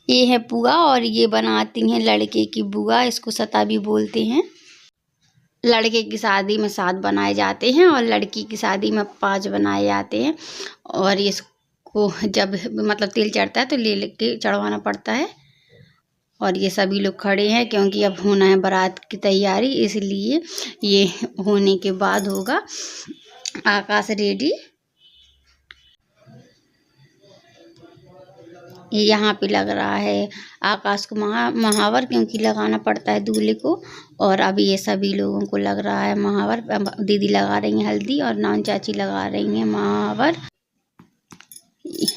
ये है पुआ और ये बनाती हैं लड़के की बुआ, इसको सता भी बोलते हैं। लड़के की शादी में 7 बनाए जाते हैं और लड़की की शादी में 5 बनाए जाते हैं। और इसको जब मतलब तिल चढ़ता है तो ले लेके चढ़वाना पड़ता है। और ये सभी लोग खड़े हैं क्योंकि अब होना है बारात की तैयारी, इसलिए ये होने के बाद होगा। आकाश रेडी। ये यहाँ पे लग रहा है आकाश को महावर, क्योंकि लगाना पड़ता है दूल्हे को। और अभी ये सभी लोगों को लग रहा है महावर। दीदी लगा रही हैं हल्दी और नान चाची लगा रही हैं महावर।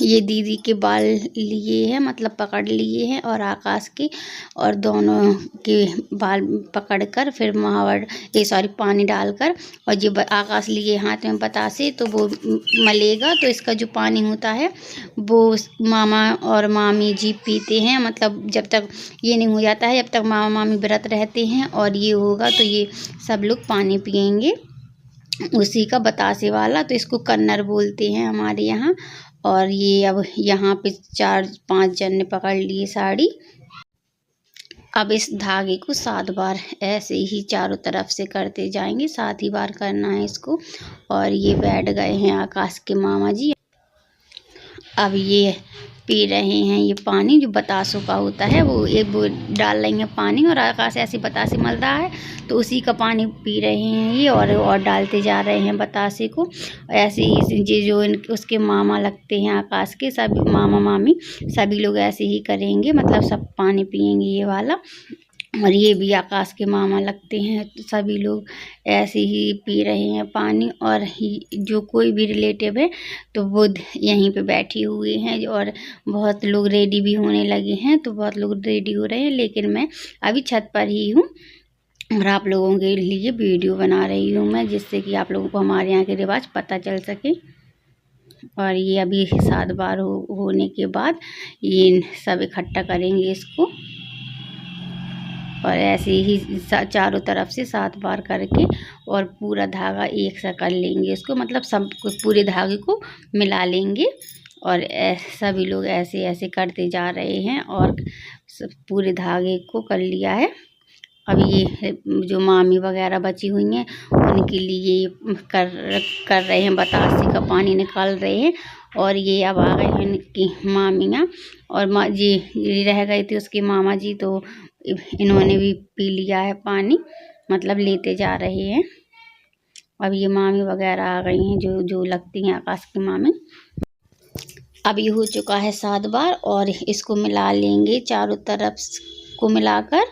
ये दीदी के बाल लिए हैं, मतलब पकड़ लिए हैं, और आकाश के और दोनों के बाल पकड़कर फिर महावर सॉरी पानी डालकर, और ये आकाश लिए हाथ में बतासे, तो वो मलेगा तो इसका जो पानी होता है वो मामा और मामी जी पीते हैं। मतलब जब तक ये नहीं हो जाता है, जब तक मामा मामी व्रत रहते हैं, और ये होगा तो ये सब लोग पानी पियेंगे उसी का बतासे वाला। तो इसको कन्नर बोलते हैं हमारे यहाँ। और ये अब यहाँ पे 4-5 जन ने पकड़ लिए साड़ी। अब इस धागे को 7 बार ऐसे ही चारों तरफ से करते जाएंगे, 7 ही बार करना है इसको। और ये बैठ गए हैं आकाश के मामा जी। अब ये पी रहे हैं ये पानी जो बतासों का होता है, वो डाल रही हैं पानी, और आकाश ऐसे बतासे मल रहा है तो उसी का पानी पी रहे हैं ये, और डालते जा रहे हैं बतासे को। ऐसे ही ये जो उसके मामा लगते हैं आकाश के, सभी मामा मामी सभी लोग ऐसे ही करेंगे, मतलब सब पानी पियेंगे ये वाला। और ये भी आकाश के मामा लगते हैं, तो सभी लोग ऐसे ही पी रहे हैं पानी। और जो कोई भी रिलेटिव है तो वो यहीं पे बैठी हुई हैं। और बहुत लोग रेडी भी होने लगे हैं, तो बहुत लोग रेडी हो रहे हैं, लेकिन मैं अभी छत पर ही हूँ और आप लोगों के लिए वीडियो बना रही हूँ मैं, जिससे कि आप लोगों को हमारे यहाँ के रिवाज पता चल सके। और ये अभी 7 बार होने के बाद ये सब इकट्ठा करेंगे इसको, और ऐसे ही चारों तरफ से 7 बार करके और पूरा धागा एक सा कर लेंगे इसको, मतलब सब पूरे धागे को मिला लेंगे। और सभी लोग ऐसे ऐसे करते जा रहे हैं और पूरे धागे को कर लिया है। अब ये जो मामी वगैरह बची हुई हैं उनके लिए कर रहे हैं, बतासे का पानी निकाल रहे हैं। और ये अब आ गए हैं इनकी मामियाँ, और माँ जी रह गए थे उसके मामा जी, तो इन्होंने भी पी लिया है पानी, मतलब लेते जा रहे हैं। अब ये मामी वगैरह आ गई हैं जो लगती हैं आकाश की मामी। अब ये हो चुका है 7 बार, और इसको मिला लेंगे चारों तरफ को मिलाकर।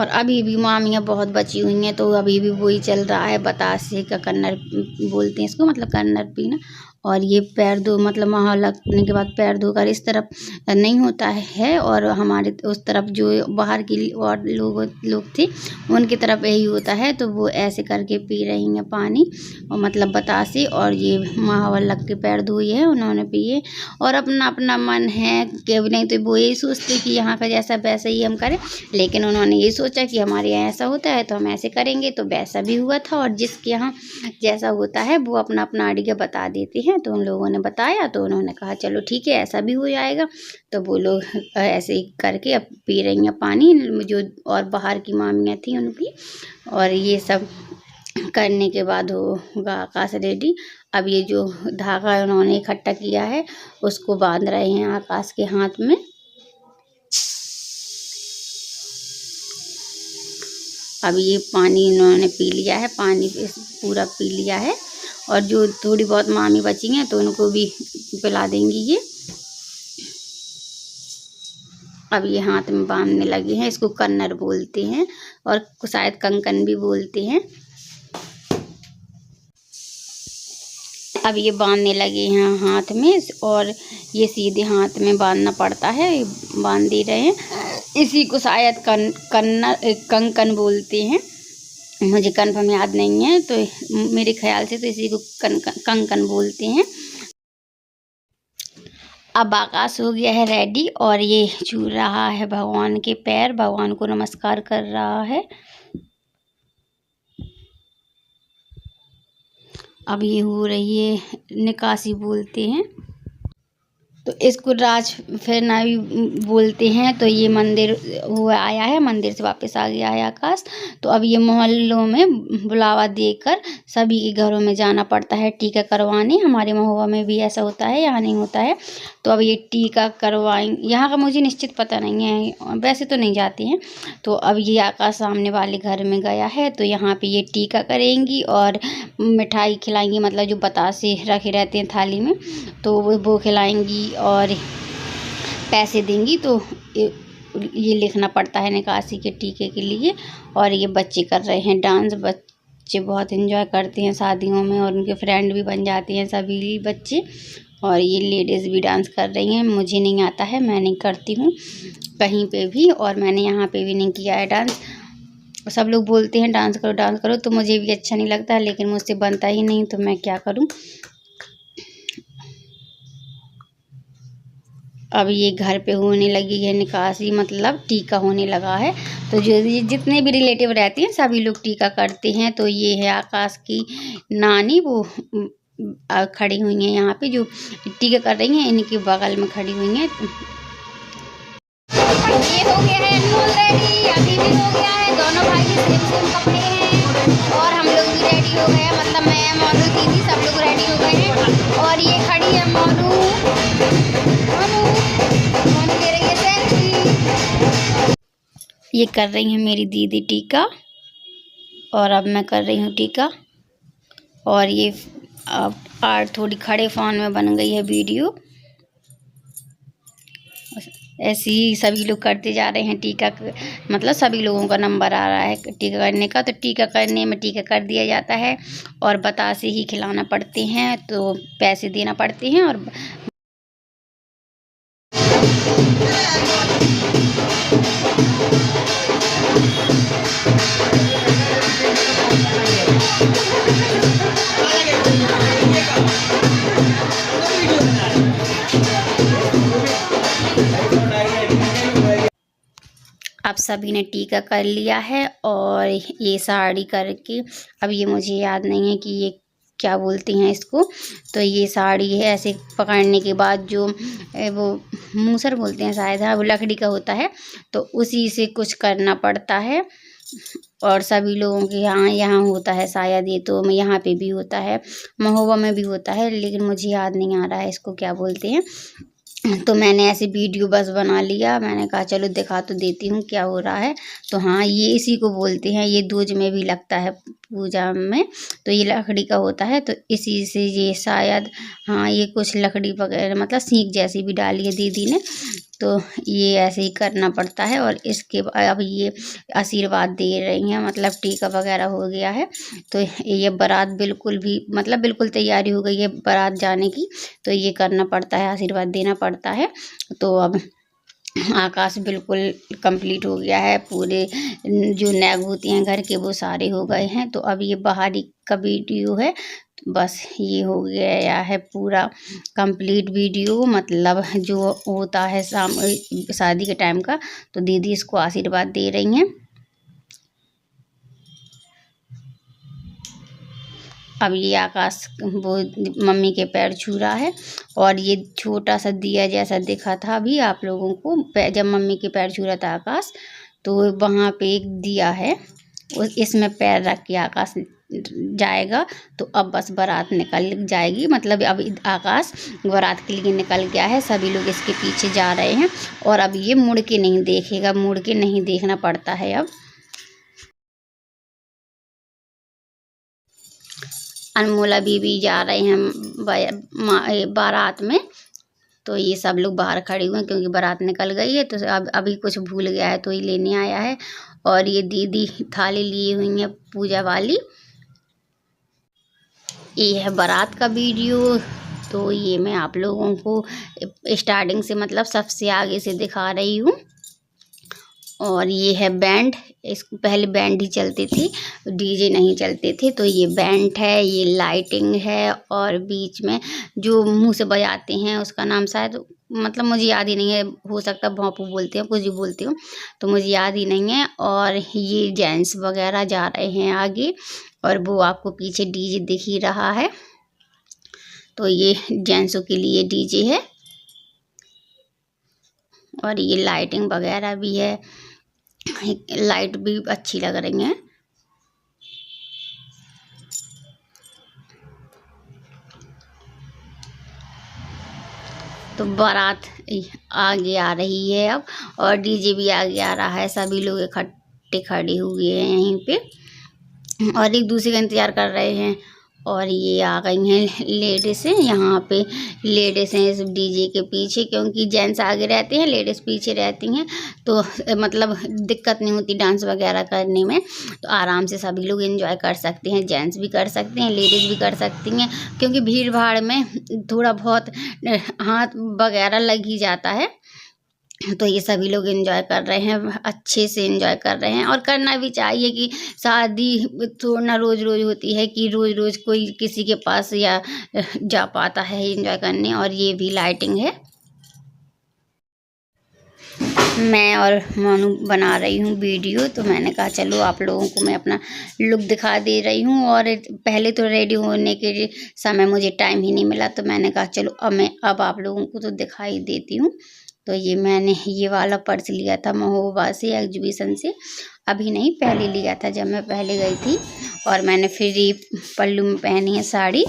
और अभी भी मामियाँ बहुत बची हुई हैं, तो अभी भी वही चल रहा है, बतासे का कन्नर बोलते हैं इसको, मतलब कन्नर पीना। और ये पैर धो, मतलब माहौल लगने के बाद पैर धोकर इस तरफ नहीं होता है, और हमारे उस तरफ जो बाहर की और लोग थे उनकी तरफ यही होता है। तो वो ऐसे करके पी रही हैं पानी, और मतलब बतासे। और ये माहौल लग के पैर धोए है उन्होंने पिए, और अपना अपना मन है कि नहीं, तो वो यही सोचते कि यहाँ का जैसा वैसा ही हम करें, लेकिन उन्होंने ये सोचा कि हमारे यहाँ ऐसा होता है तो हम ऐसे करेंगे, तो वैसा भी हुआ था। और जिसके यहाँ जैसा होता है वो अपना अपना आइडिया बता देते हैं, तो उन लोगों ने बताया, तो उन्होंने कहा चलो ठीक है ऐसा भी हो जाएगा। तो वो लोग ऐसे ही करके अब पी रही हैं पानी, जो और बाहर की मामियाँ थी उनकी। और ये सब करने के बाद होगा आकाश रेडी। अब ये जो धागा उन्होंने इकट्ठा किया है उसको बांध रहे हैं आकाश के हाथ में। अब ये पानी इन्होंने पी लिया है, पानी पूरा पी लिया है। और जो थोड़ी बहुत मामी बची हैं तो उनको भी पिला देंगी ये। अब ये हाथ में बांधने लगे हैं, इसको कन्नर बोलते हैं, और शायद कंकन भी बोलते हैं। अब ये बांधने लगे हैं हाथ में, और ये सीधे हाथ में बांधना पड़ता है, बांध दे रहे हैं। इसी को शायद कंकन बोलते हैं, मुझे कन्फर्म याद नहीं है, तो मेरे ख्याल से तो इसी को कंकन बोलते हैं। अब आकाश हो गया है रेडी, और ये छू रहा है भगवान के पैर, भगवान को नमस्कार कर रहा है। अब ये हो रही है निकासी बोलते हैं। तो इसको राज फेरना भी बोलते हैं। तो ये मंदिर हुआ आया है, मंदिर से वापस आ गया है आकाश। तो अब ये मोहल्लों में बुलावा देकर सभी के घरों में जाना पड़ता है टीका करवाने। हमारे महोबा में भी ऐसा होता है, यहाँ नहीं होता है। तो अब ये टीका करवाएंगे, यहाँ का मुझे निश्चित पता नहीं है, वैसे तो नहीं जाते हैं। तो अब ये आकाश सामने वाले घर में गया है, तो यहाँ पे ये टीका करेंगी और मिठाई खिलाएंगी, मतलब जो बतासे रखे रहते हैं थाली में, तो वो खिलाएंगी और पैसे देंगी। तो ये लिखना पड़ता है निकासी के टीके के लिए। और ये बच्चे कर रहे हैं डांस। बच्चे बहुत एंजॉय करते हैं शादियों में और उनके फ्रेंड भी बन जाते हैं सभी बच्चे। और ये लेडीज़ भी डांस कर रही हैं। मुझे नहीं आता है, मैं नहीं करती हूँ कहीं पे भी, और मैंने यहाँ पे भी नहीं किया है डांस। सब लोग बोलते हैं डांस करो, तो मुझे भी अच्छा नहीं लगता है, लेकिन मुझसे बनता ही नहीं, तो मैं क्या करूँ। अब ये घर पे होने लगी है निकासी, मतलब टीका होने लगा है। तो जो जितने भी रिलेटिव रहते हैं सभी लोग टीका करते हैं। तो ये है आकाश की नानी, वो खड़ी हुई हैं यहाँ पे, जो टीका कर रही हैं, इनके बगल में खड़ी हुई हैं। ये हो गया है अनमोल रेडी, अभी भी हो गया है, दोनों भाई के सेम कपड़े हैं और हम लोग भी रेडी हो गए हैं, मतलब मैं, मोनू, दीदी सब लोग रेडी हो गए हैं। और ये खड़ी है मोनू ले रही है सेल्फी। ये कर रही है मेरी दीदी टीका और अब मैं कर रही हूँ टीका। और ये अब थोड़ी खड़े फोन में बन गई है वीडियो। ऐसे ही सभी लोग करते जा रहे हैं टीका, मतलब सभी लोगों का नंबर आ रहा है टीका करने का। तो टीका करने में टीका कर दिया जाता है और बतासे ही खिलाना पड़ते हैं, तो पैसे देना पड़ते हैं। और अब सभी ने टीका कर लिया है और ये साड़ी करके, अब ये मुझे याद नहीं है कि ये क्या बोलते हैं इसको। तो ये साड़ी है, ऐसे पकड़ने के बाद जो वो मूसर बोलते हैं शायद, हाँ, वो लकड़ी का होता है, तो उसी से कुछ करना पड़ता है। और सभी लोगों के यहाँ होता है शायद, ये तो यहाँ पे भी होता है, महोबा में भी होता है, लेकिन मुझे याद नहीं आ रहा है इसको क्या बोलते हैं। तो मैंने ऐसे वीडियो बस बना लिया, मैंने कहा चलो दिखा तो देती हूँ क्या हो रहा है। तो हाँ, ये इसी को बोलते हैं, ये दूज में भी लगता है पूजा में। तो ये लकड़ी का होता है, तो इसी से ये शायद, हाँ, ये कुछ लकड़ी वगैरह मतलब सीख जैसी भी डाली है दीदी ने। तो ये ऐसे ही करना पड़ता है। और इसके अब ये आशीर्वाद दे रही हैं, मतलब टीका वगैरह हो गया है। तो ये बारात बिल्कुल भी, मतलब बिल्कुल तैयारी हो गई है बारात जाने की। तो ये करना पड़ता है, आशीर्वाद देना पड़ता है। तो अब आकाश बिल्कुल कंप्लीट हो गया है, पूरे जो नैग होती हैं घर के वो सारे हो गए हैं। तो अब ये बाहरी का वीडियो है, बस ये हो गया है पूरा कंप्लीट वीडियो, मतलब जो होता है शादी के टाइम का। तो दीदी इसको आशीर्वाद दे रही हैं। अब ये आकाश वो मम्मी के पैर छू रहा है। और ये छोटा सा दिया जैसा दिखा था अभी आप लोगों को, जब मम्मी के पैर छू रहा था आकाश, तो वहाँ पे एक दिया है, इसमें पैर रख के आकाश जाएगा। तो अब बस बारात निकल जाएगी, मतलब अब आकाश बारात के लिए निकल गया है, सभी लोग इसके पीछे जा रहे हैं। और अब ये मुड़ के नहीं देखेगा, मुड़ के नहीं देखना पड़ता है अब। अनमोला बीबी जा रहे हैं बारात में। तो ये सब लोग बाहर खड़े हुए हैं क्योंकि बारात निकल गई है। तो अब अभी कुछ भूल गया है तो ये लेने आया है। और ये दीदी थाली लिए हुई है पूजा वाली। ये है बारात का वीडियो। तो ये मैं आप लोगों को स्टार्टिंग से, मतलब सबसे आगे से दिखा रही हूँ। और ये है बैंड, इसको पहले बैंड ही चलते थे, डीजे नहीं चलते थे। तो ये बैंड है, ये लाइटिंग है, और बीच में जो मुंह से बजाते हैं उसका नाम शायद, मतलब मुझे याद ही नहीं है, हो सकता भोंपू बोलते हैं, कुछ भी बोलते हो, तो मुझे याद ही नहीं है। और ये जेंट्स वगैरह जा रहे हैं आगे, और वो आपको पीछे डीजे दिख ही रहा है। तो ये जेंट्सों के लिए डीजे है। और ये लाइटिंग वगैरह भी है, लाइट भी अच्छी लग रही है। तो बारात आगे आ रही है अब, और डीजे भी आगे आ रहा है। सभी लोग इकट्ठे खड़े हुए हैं यहीं पे और एक दूसरे का इंतज़ार कर रहे हैं। और ये आ गई हैं लेडीज़ हैं यहाँ पे, लेडीज़ हैं इस डीजे के पीछे, क्योंकि जेंट्स आगे रहते हैं, लेडीज़ पीछे रहती हैं, तो मतलब दिक्कत नहीं होती डांस वगैरह करने में। तो आराम से सभी लोग एंजॉय कर सकते हैं, जेंट्स भी कर सकते हैं, लेडीज़ भी कर सकती हैं, क्योंकि भीड़ भाड़ में थोड़ा बहुत हाथ वगैरह लग ही जाता है। तो ये सभी लोग एंजॉय कर रहे हैं, अच्छे से एंजॉय कर रहे हैं, और करना भी चाहिए कि शादी तो ना रोज़ रोज़ होती है कि रोज़ रोज़ कोई किसी के पास या जा पाता है एंजॉय करने। और ये भी लाइटिंग है। मैं और मोनू बना रही हूँ वीडियो, तो मैंने कहा चलो आप लोगों को मैं अपना लुक दिखा दे रही हूँ। और पहले तो रेडी होने के समय मुझे टाइम ही नहीं मिला, तो मैंने कहा चलो अब आप लोगों को तो दिखाई देती हूँ। तो ये मैंने ये वाला पर्स लिया था महोबा से, एग्जीबिशन से। अभी नहीं, पहले लिया था जब मैं पहले गई थी। और मैंने फिर ये पल्लू में पहनी है साड़ी।